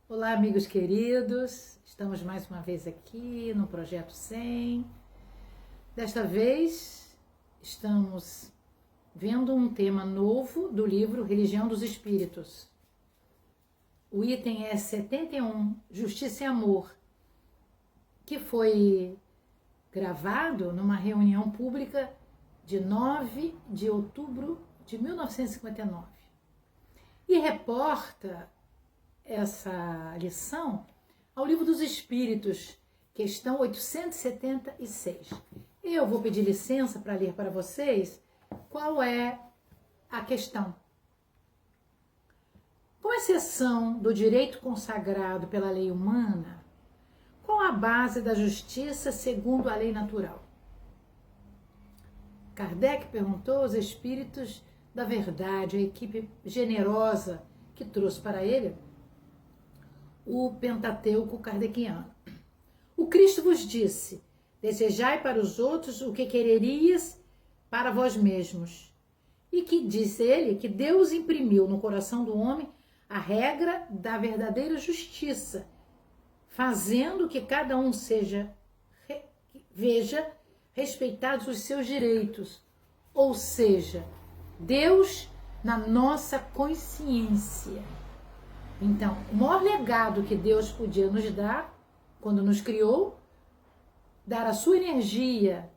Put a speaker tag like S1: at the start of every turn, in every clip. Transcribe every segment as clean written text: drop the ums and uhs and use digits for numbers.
S1: Olá, amigos queridos, estamos mais uma vez aqui no Projeto 100. Desta vez, estamos vendo um tema novo do livro Religião dos Espíritos. O item é 71, Justiça e Amor, que foi gravado numa reunião pública de 9 de outubro de 1959 e reporta essa lição ao Livro dos Espíritos, questão 876. Eu vou pedir licença para ler para vocês qual é a questão. Com exceção do direito consagrado pela lei humana, qual a base da justiça segundo a lei natural? Kardec perguntou aos espíritos da verdade, a equipe generosa que trouxe para ele o Pentateuco kardeciano. O Cristo vos disse: desejai para os outros o que quererias para vós mesmos. E que disse ele que Deus imprimiu no coração do homem a regra da verdadeira justiça, fazendo que cada um veja respeitados os seus direitos. Ou seja, Deus na nossa consciência. Então, o maior legado que Deus podia nos dar, quando nos criou, dar a sua energia,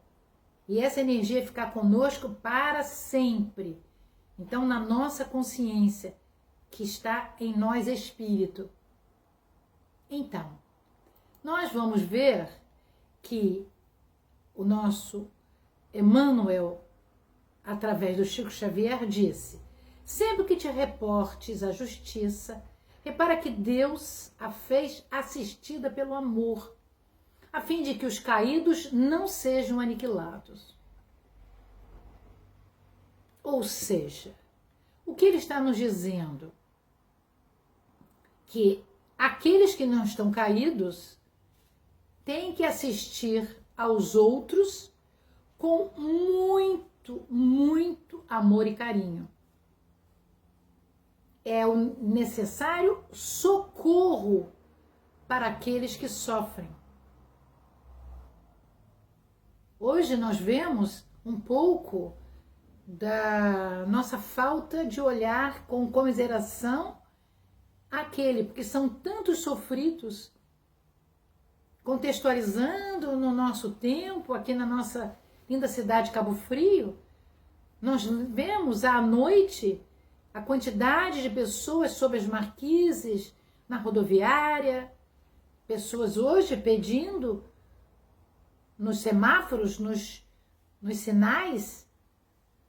S1: e essa energia ficar conosco para sempre. Então, na nossa consciência, que está em nós espírito. Então, nós vamos ver que o nosso Emmanuel, através do Chico Xavier, disse: sempre que te reportes à justiça, repara que Deus a fez assistida pelo amor, a fim de que os caídos não sejam aniquilados. Ou seja, o que ele está nos dizendo? Que aqueles que não estão caídos têm que assistir aos outros com muito amor e carinho. É o necessário socorro para aqueles que sofrem. Hoje nós vemos um pouco da nossa falta de olhar com comiseração àquele, porque são tantos sofridos, contextualizando no nosso tempo, aqui na nossa linda cidade de Cabo Frio, nós vemos à noite a quantidade de pessoas sob as marquises, na rodoviária, pessoas hoje pedindo nos semáforos, nos sinais,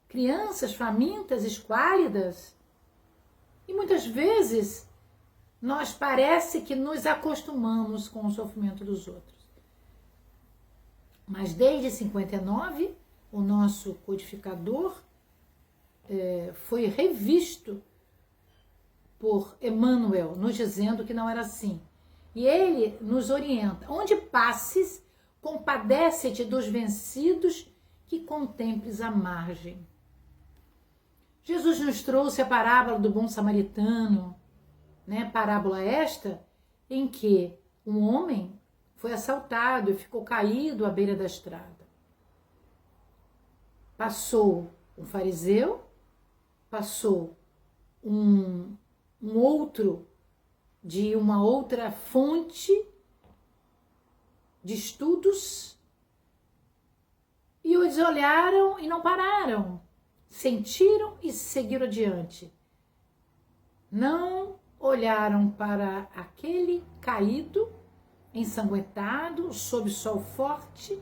S1: crianças famintas, esquálidas. E muitas vezes nós parece que nos acostumamos com o sofrimento dos outros. Mas desde 59, o nosso codificador foi revisto por Emmanuel, nos dizendo que não era assim. E ele nos orienta: onde passes, compadece-te dos vencidos, que contemples a margem. Jesus nos trouxe a parábola do bom samaritano, né? Parábola esta em que um homem foi assaltado e ficou caído à beira da estrada. Passou um fariseu, passou um outro de uma outra fonte de estudos, e eles olharam e não pararam, sentiram e seguiram adiante. Não olharam para aquele caído, ensanguentado, sob sol forte,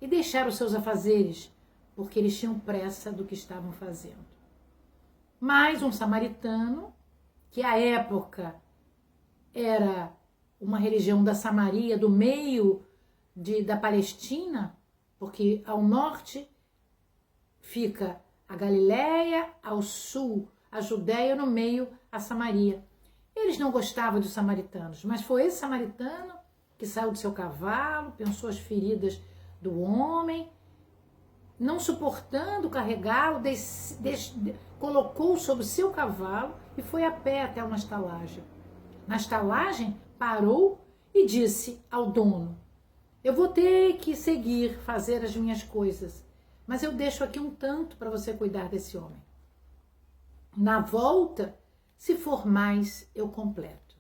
S1: e deixaram os seus afazeres, porque eles tinham pressa do que estavam fazendo. Mas um samaritano, que à época era uma religião da Samaria, do meio da Palestina, porque ao norte fica a Galileia, ao sul a Judéia, no meio a Samaria. Eles não gostavam dos samaritanos, mas foi esse samaritano que saiu do seu cavalo, pensou as feridas do homem, não suportando carregá-lo, colocou sobre o seu cavalo e foi a pé até uma estalagem. na estalagem, parou e disse ao dono: eu vou ter que seguir, fazer as minhas coisas, mas eu deixo aqui um tanto para você cuidar desse homem. Na volta, se for mais, eu completo.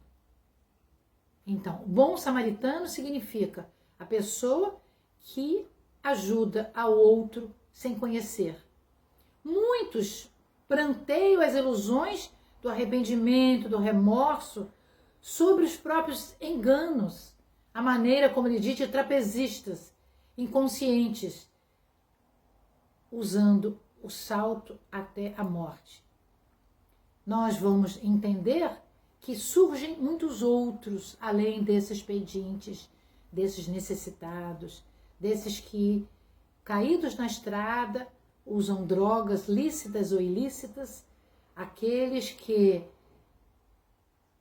S1: Então, bom samaritano significa a pessoa que ajuda ao outro sem conhecer. Muitos pranteiam as ilusões do arrependimento, do remorso, sobre os próprios enganos, a maneira como ele diz de trapezistas, inconscientes, usando o salto até a morte. Nós vamos entender que surgem muitos outros, além desses pedintes, desses necessitados, desses que, caídos na estrada, usam drogas lícitas ou ilícitas, aqueles que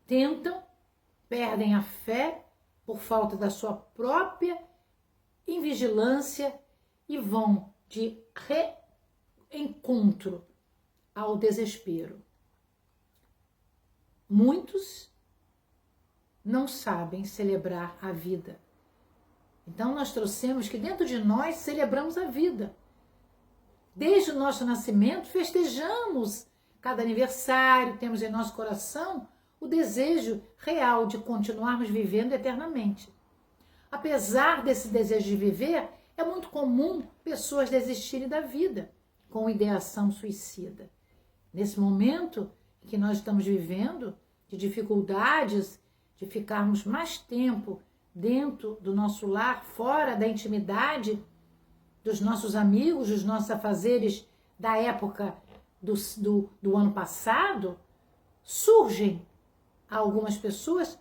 S1: tentam, perdem a fé por falta da sua própria invigilância e vão de reencontro ao desespero. Muitos não sabem celebrar a vida. Então nós trouxemos que dentro de nós celebramos a vida. Desde o nosso nascimento festejamos cada aniversário, temos em nosso coração o desejo real de continuarmos vivendo eternamente. Apesar desse desejo de viver, é muito comum pessoas desistirem da vida com ideação suicida. Nesse momento que nós estamos vivendo, de dificuldades, de ficarmos mais tempo dentro do nosso lar, fora da intimidade dos nossos amigos, dos nossos afazeres da época do ano passado, surgem a algumas pessoas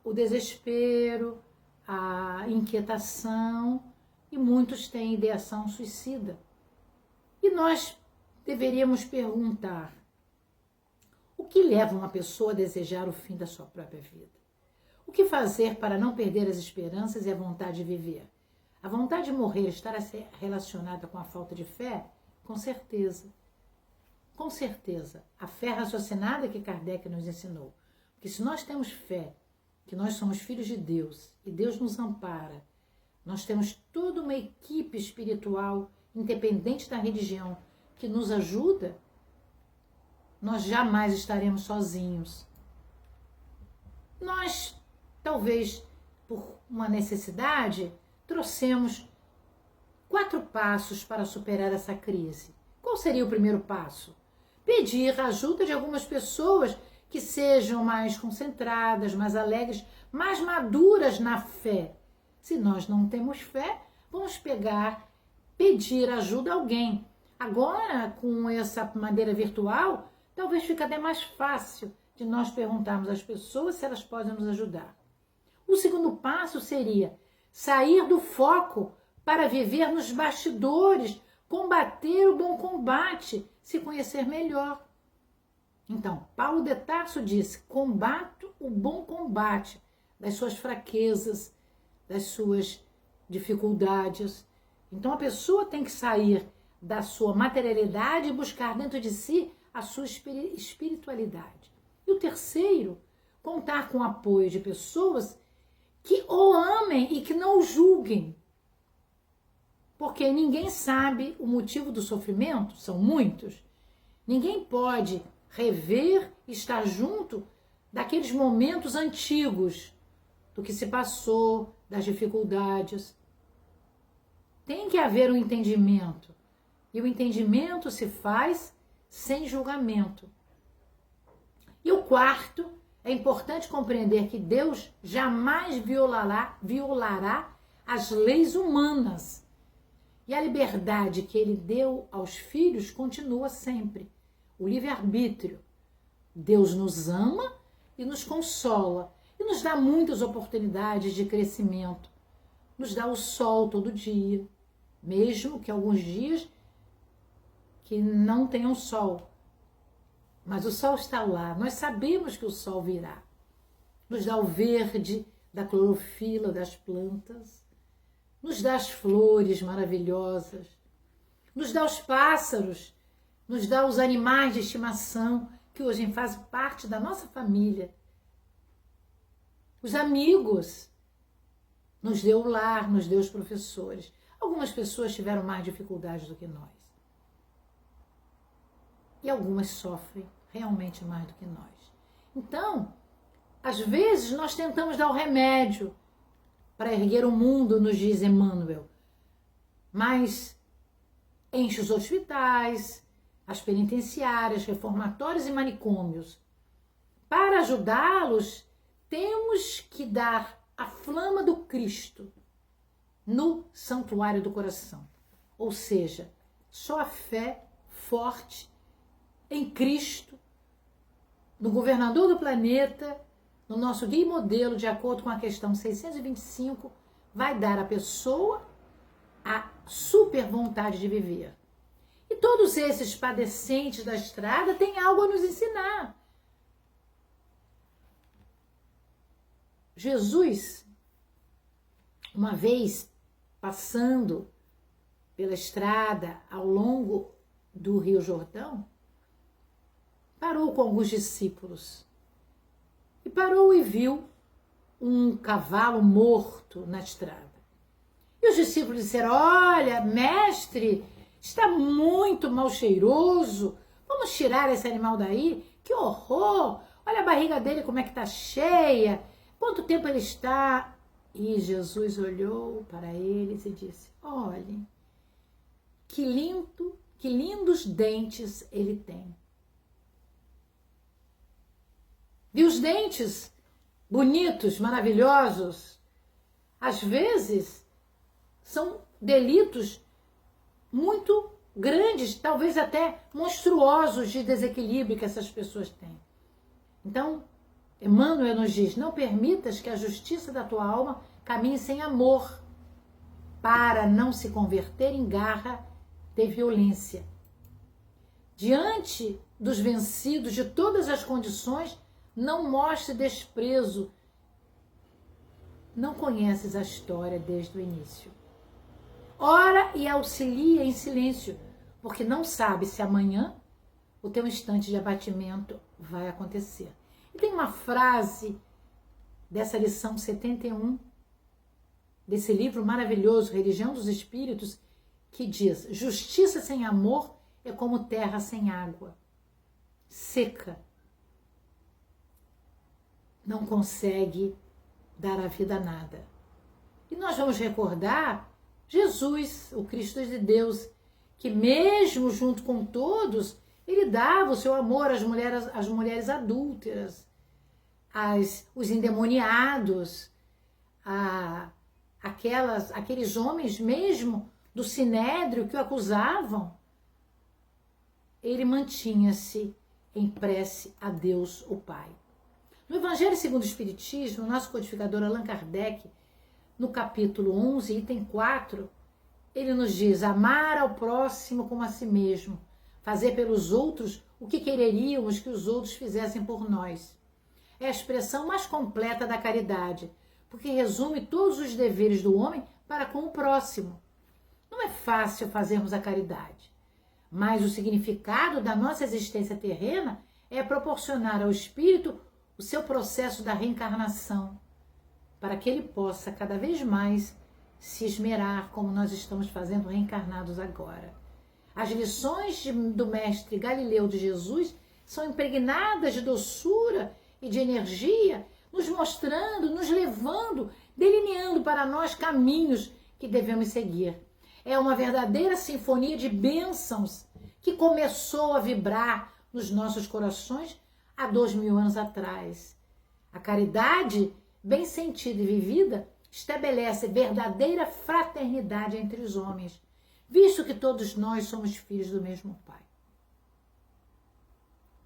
S1: o desespero, a inquietação, e muitos têm ideação suicida. E nós deveríamos perguntar: o que leva uma pessoa a desejar o fim da sua própria vida? O que fazer para não perder as esperanças e a vontade de viver? A vontade de morrer estará relacionada com a falta de fé? Com certeza. Com certeza. A fé raciocinada que Kardec nos ensinou. Porque se nós temos fé, que nós somos filhos de Deus e Deus nos ampara, nós temos toda uma equipe espiritual, independente da religião, que nos ajuda, nós jamais estaremos sozinhos. Nós, talvez por uma necessidade, trouxemos 4 passos para superar essa crise. Qual seria o primeiro passo? Pedir a ajuda de algumas pessoas que sejam mais concentradas, mais alegres, mais maduras na fé. Se nós não temos fé, vamos pedir ajuda a alguém. Agora, com essa maneira virtual, talvez fique até mais fácil de nós perguntarmos às pessoas se elas podem nos ajudar. O segundo passo seria sair do foco para viver nos bastidores, combater o bom combate, se conhecer melhor. Então, Paulo de Tarso disse: combato o bom combate das suas fraquezas, das suas dificuldades. Então, a pessoa tem que sair da sua materialidade e buscar dentro de si a sua espiritualidade. E o terceiro, contar com o apoio de pessoas que o amem e que não o julguem. Porque ninguém sabe o motivo do sofrimento, são muitos. Ninguém pode rever, estar junto daqueles momentos antigos, do que se passou, das dificuldades. Tem que haver um entendimento. E o entendimento se faz sem julgamento. E o quarto, é importante compreender que Deus jamais violará as leis humanas. E a liberdade que ele deu aos filhos continua sempre. O livre-arbítrio. Deus nos ama e nos consola. E nos dá muitas oportunidades de crescimento. Nos dá o sol todo dia. Mesmo que alguns dias que não tenham sol. Mas o sol está lá. Nós sabemos que o sol virá. Nos dá o verde da clorofila das plantas. Nos dá as flores maravilhosas. Nos dá os pássaros. Nos dá os animais de estimação que hoje fazem parte da nossa família. os amigos, nos deu o lar, nos deu os professores. Algumas pessoas tiveram mais dificuldades do que nós. E algumas sofrem realmente mais do que nós. Então, às vezes nós tentamos dar o remédio para erguer o mundo, nos diz Emmanuel, mas enche os hospitais, as penitenciárias, reformatórios e manicômios. Para ajudá-los, temos que dar a flama do Cristo no santuário do coração. Ou seja, só a fé forte em Cristo, no governador do planeta, no nosso guia e modelo, de acordo com a questão 625, vai dar à pessoa a super vontade de viver. E todos esses padecentes da estrada têm algo a nos ensinar. Jesus, uma vez passando pela estrada ao longo do Rio Jordão, parou com alguns discípulos. E parou e viu um cavalo morto na estrada. E os discípulos disseram: olha, mestre, está muito mal cheiroso, vamos tirar esse animal daí, que horror, olha a barriga dele como é que está cheia, quanto tempo ele está? E Jesus olhou para eles e disse: olhem, que lindos dentes ele tem. Viu os dentes bonitos, maravilhosos? Às vezes são delitos muito grandes, talvez até monstruosos de desequilíbrio que essas pessoas têm. Então, Emmanuel nos diz: não permitas que a justiça da tua alma caminhe sem amor, para não se converter em garra de violência. Diante dos vencidos de todas as condições, não mostre desprezo. Não conheces a história desde o início. Ora e auxilia em silêncio, porque não sabe se amanhã o teu instante de abatimento vai acontecer. E tem uma frase dessa lição 71, desse livro maravilhoso, Religião dos Espíritos, que diz: justiça sem amor é como terra sem água, seca, não consegue dar a vida a nada. E nós vamos recordar Jesus, o Cristo de Deus, que mesmo junto com todos, ele dava o seu amor às mulheres adúlteras, os endemoniados, aqueles homens mesmo do Sinédrio que o acusavam. Ele mantinha-se em prece a Deus, o Pai. No Evangelho segundo o Espiritismo, o nosso codificador Allan Kardec, no capítulo 11, item 4, ele nos diz: amar ao próximo como a si mesmo, fazer pelos outros o que quereríamos que os outros fizessem por nós. É a expressão mais completa da caridade, porque resume todos os deveres do homem para com o próximo. Não é fácil fazermos a caridade, mas o significado da nossa existência terrena é proporcionar ao espírito o seu processo da reencarnação, para que ele possa cada vez mais se esmerar, como nós estamos fazendo reencarnados agora. As lições do mestre Galileu de Jesus são impregnadas de doçura e de energia, nos mostrando, nos levando, delineando para nós caminhos que devemos seguir. É uma verdadeira sinfonia de bênçãos que começou a vibrar nos nossos corações há 2000 anos atrás. A caridade, bem sentida e vivida, estabelece verdadeira fraternidade entre os homens, visto que todos nós somos filhos do mesmo Pai.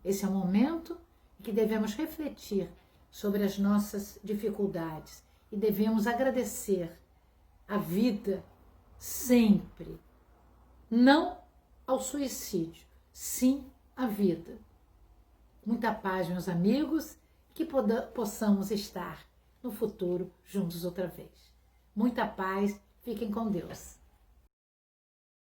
S1: Esse é o momento em que devemos refletir sobre as nossas dificuldades e devemos agradecer a vida sempre. Não ao suicídio, sim à vida. Muita paz, meus amigos, que possamos estar no futuro juntos outra vez. Muita paz, fiquem com Deus.